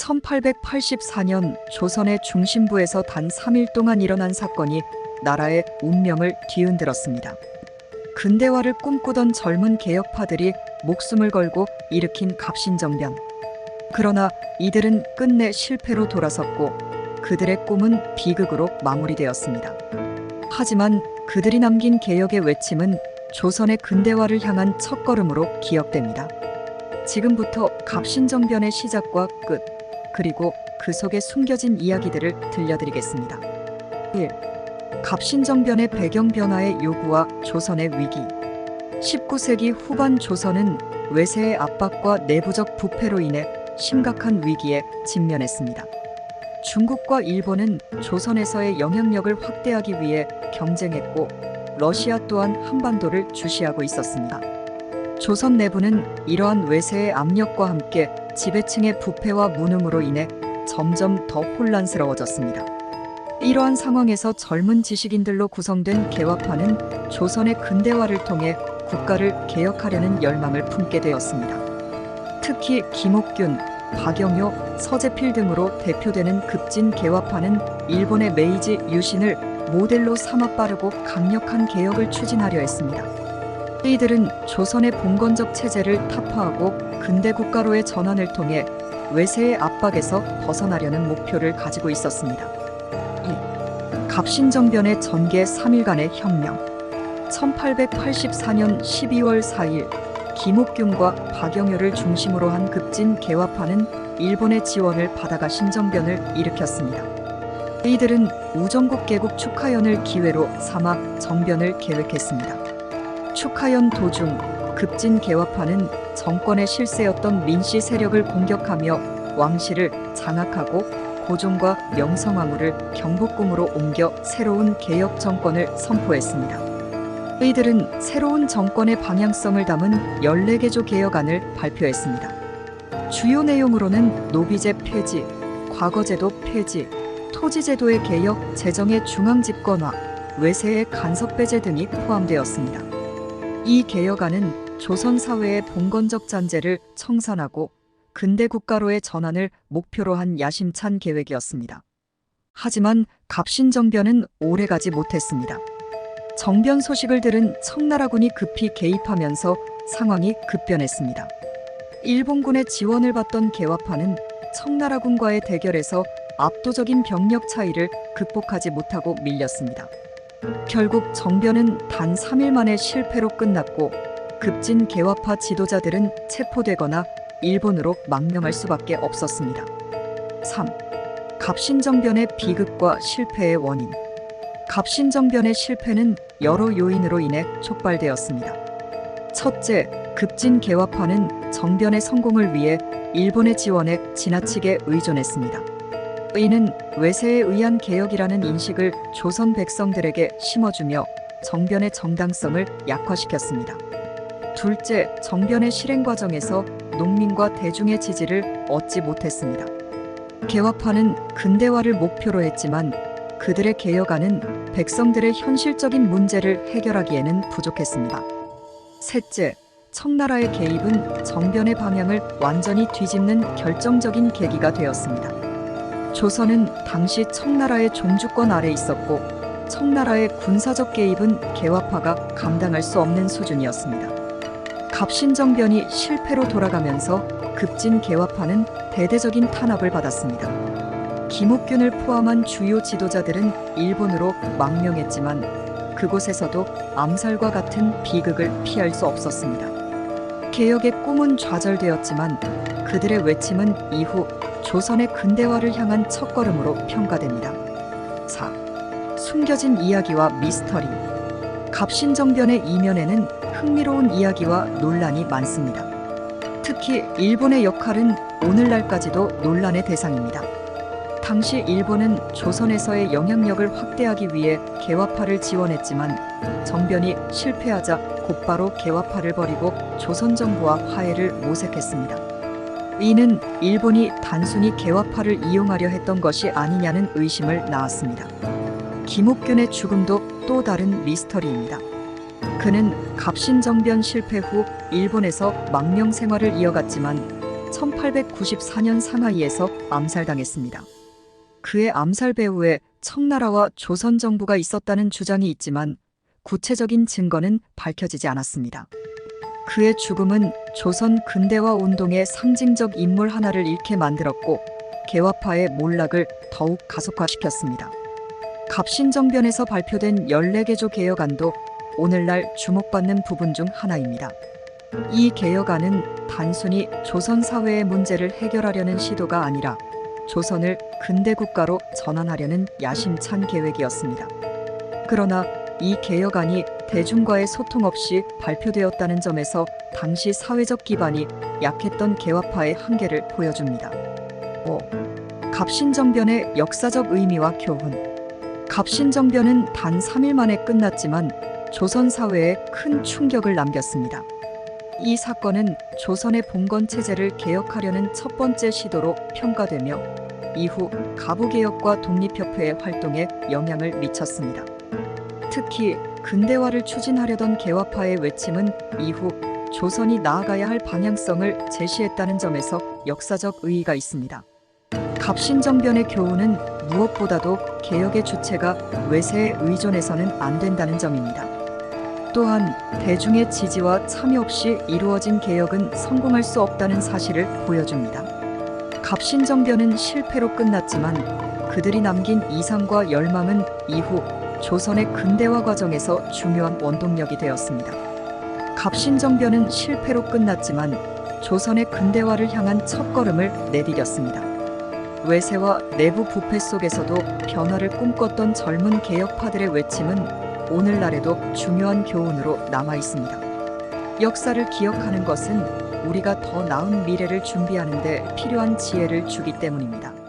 1884년 조선의 중심부에서 단 3일 동안 일어난 사건이 나라의 운명을 뒤흔들었습니다. 근대화를 꿈꾸던 젊은 개혁파들이 목숨을 걸고 일으킨 갑신정변. 그러나 이들은 끝내 실패로 돌아섰고 그들의 꿈은 비극으로 마무리되었습니다. 하지만 그들이 남긴 개혁의 외침은 조선의 근대화를 향한 첫걸음으로 기억됩니다. 지금부터 갑신정변의 시작과 끝, 그리고 그 속에 숨겨진 이야기들을 들려드리겠습니다. 1. 갑신정변의 배경 변화의 요구와 조선의 위기. 19세기 후반 조선은 외세의 압박과 내부적 부패로 인해 심각한 위기에 직면했습니다. 중국과 일본은 조선에서의 영향력을 확대하기 위해 경쟁했고 러시아 또한 한반도를 주시하고 있었습니다. 조선 내부는 이러한 외세의 압력과 함께 지배층의 부패와 무능으로 인해 점점 더 혼란스러워졌습니다. 이러한 상황에서 젊은 지식인들로 구성된 개화파는 조선의 근대화를 통해 국가를 개혁하려는 열망을 품게 되었습니다. 특히 김옥균, 박영효, 서재필 등으로 대표되는 급진 개화파는 일본의 메이지 유신을 모델로 삼아 빠르고 강력한 개혁을 추진하려 했습니다. 이들은 조선의 봉건적 체제를 타파하고 근대 국가로의 전환을 통해 외세의 압박에서 벗어나려는 목표를 가지고 있었습니다. 2. 갑신정변의 전개 3일간의 혁명. 1884년 12월 4일 김옥균과 박영효를 중심으로 한 급진 개화파는 일본의 지원을 받아가 신정변을 일으켰습니다. 이들은 우정국 개국 축하연을 기회로 삼아 정변을 계획했습니다. 축하연 도중 급진 개화파는 정권의 실세였던 민씨 세력을 공격하며 왕실을 장악하고 고종과 명성황후를 경복궁으로 옮겨 새로운 개혁 정권을 선포했습니다. 이들은 새로운 정권의 방향성을 담은 14개조 개혁안을 발표했습니다. 주요 내용으로는 노비제 폐지, 과거제도 폐지, 토지제도의 개혁, 재정의 중앙집권화, 외세의 간섭 배제 등이 포함되었습니다. 이 개혁안은 조선 사회의 봉건적 잔재를 청산하고 근대 국가로의 전환을 목표로 한 야심찬 계획이었습니다. 하지만 갑신정변은 오래가지 못했습니다. 정변 소식을 들은 청나라군이 급히 개입하면서 상황이 급변했습니다. 일본군의 지원을 받던 개화파는 청나라군과의 대결에서 압도적인 병력 차이를 극복하지 못하고 밀렸습니다. 결국 정변은 단 3일 만에 실패로 끝났고 급진 개화파 지도자들은 체포되거나 일본으로 망명할 수밖에 없었습니다. 3. 갑신정변의 비극과 실패의 원인. 갑신정변의 실패는 여러 요인으로 인해 촉발되었습니다. 첫째, 급진 개화파는 정변의 성공을 위해 일본의 지원에 지나치게 의존했습니다. 이는 외세에 의한 개혁이라는 인식을 조선 백성들에게 심어주며 정변의 정당성을 약화시켰습니다. 둘째, 정변의 실행 과정에서 농민과 대중의 지지를 얻지 못했습니다. 개화파는 근대화를 목표로 했지만 그들의 개혁안은 백성들의 현실적인 문제를 해결하기에는 부족했습니다. 셋째, 청나라의 개입은 정변의 방향을 완전히 뒤집는 결정적인 계기가 되었습니다. 조선은 당시 청나라의 종주권 아래 있었고 청나라의 군사적 개입은 개화파가 감당할 수 없는 수준이었습니다. 갑신정변이 실패로 돌아가면서 급진 개화파는 대대적인 탄압을 받았습니다. 김옥균을 포함한 주요 지도자들은 일본으로 망명했지만 그곳에서도 암살과 같은 비극을 피할 수 없었습니다. 개혁의 꿈은 좌절되었지만 그들의 외침은 이후 조선의 근대화를 향한 첫걸음으로 평가됩니다. 4. 숨겨진 이야기와 미스터리. 갑신정변의 이면에는 흥미로운 이야기와 논란이 많습니다. 특히 일본의 역할은 오늘날까지도 논란의 대상입니다. 당시 일본은 조선에서의 영향력을 확대하기 위해 개화파를 지원했지만 정변이 실패하자 곧바로 개화파를 버리고 조선 정부와 화해를 모색했습니다. 이는 일본이 단순히 개화파를 이용하려 했던 것이 아니냐는 의심을 낳았습니다. 김옥균의 죽음도 또 다른 미스터리입니다. 그는 갑신정변 실패 후 일본에서 망명 생활을 이어갔지만 1894년 상하이에서 암살당했습니다. 그의 암살 배후에 청나라와 조선 정부가 있었다는 주장이 있지만 구체적인 증거는 밝혀지지 않았습니다. 그의 죽음은 조선 근대화 운동의 상징적 인물 하나를 잃게 만들었고 개화파의 몰락을 더욱 가속화시켰습니다. 갑신정변에서 발표된 14개조 개혁안도 오늘날 주목받는 부분 중 하나입니다. 이 개혁안은 단순히 조선 사회의 문제를 해결하려는 시도가 아니라 조선을 근대국가로 전환하려는 야심찬 계획이었습니다. 그러나 이 개혁안이 대중과의 소통 없이 발표되었다는 점에서 당시 사회적 기반이 약했던 개화파의 한계를 보여줍니다. 5. 갑신정변의 역사적 의미와 교훈. 갑신정변은 단 3일 만에 끝났지만 조선 사회에 큰 충격을 남겼습니다. 이 사건은 조선의 봉건 체제를 개혁하려는 첫 번째 시도로 평가되며 이후 가부개혁과 독립협회의 활동에 영향을 미쳤습니다. 특히 근대화를 추진하려던 개화파의 외침은 이후 조선이 나아가야 할 방향성을 제시했다는 점에서 역사적 의의가 있습니다. 갑신정변의 교훈은 무엇보다도 개혁의 주체가 외세에 의존해서는 안 된다는 점입니다. 또한 대중의 지지와 참여 없이 이루어진 개혁은 성공할 수 없다는 사실을 보여줍니다. 갑신정변은 실패로 끝났지만 그들이 남긴 이상과 열망은 이후 조선의 근대화 과정에서 중요한 원동력이 되었습니다. 갑신정변은 실패로 끝났지만 조선의 근대화를 향한 첫걸음을 내디뎠습니다. 외세와 내부 부패 속에서도 변화를 꿈꿨던 젊은 개혁파들의 외침은 오늘날에도 중요한 교훈으로 남아 있습니다. 역사를 기억하는 것은 우리가 더 나은 미래를 준비하는 데 필요한 지혜를 주기 때문입니다.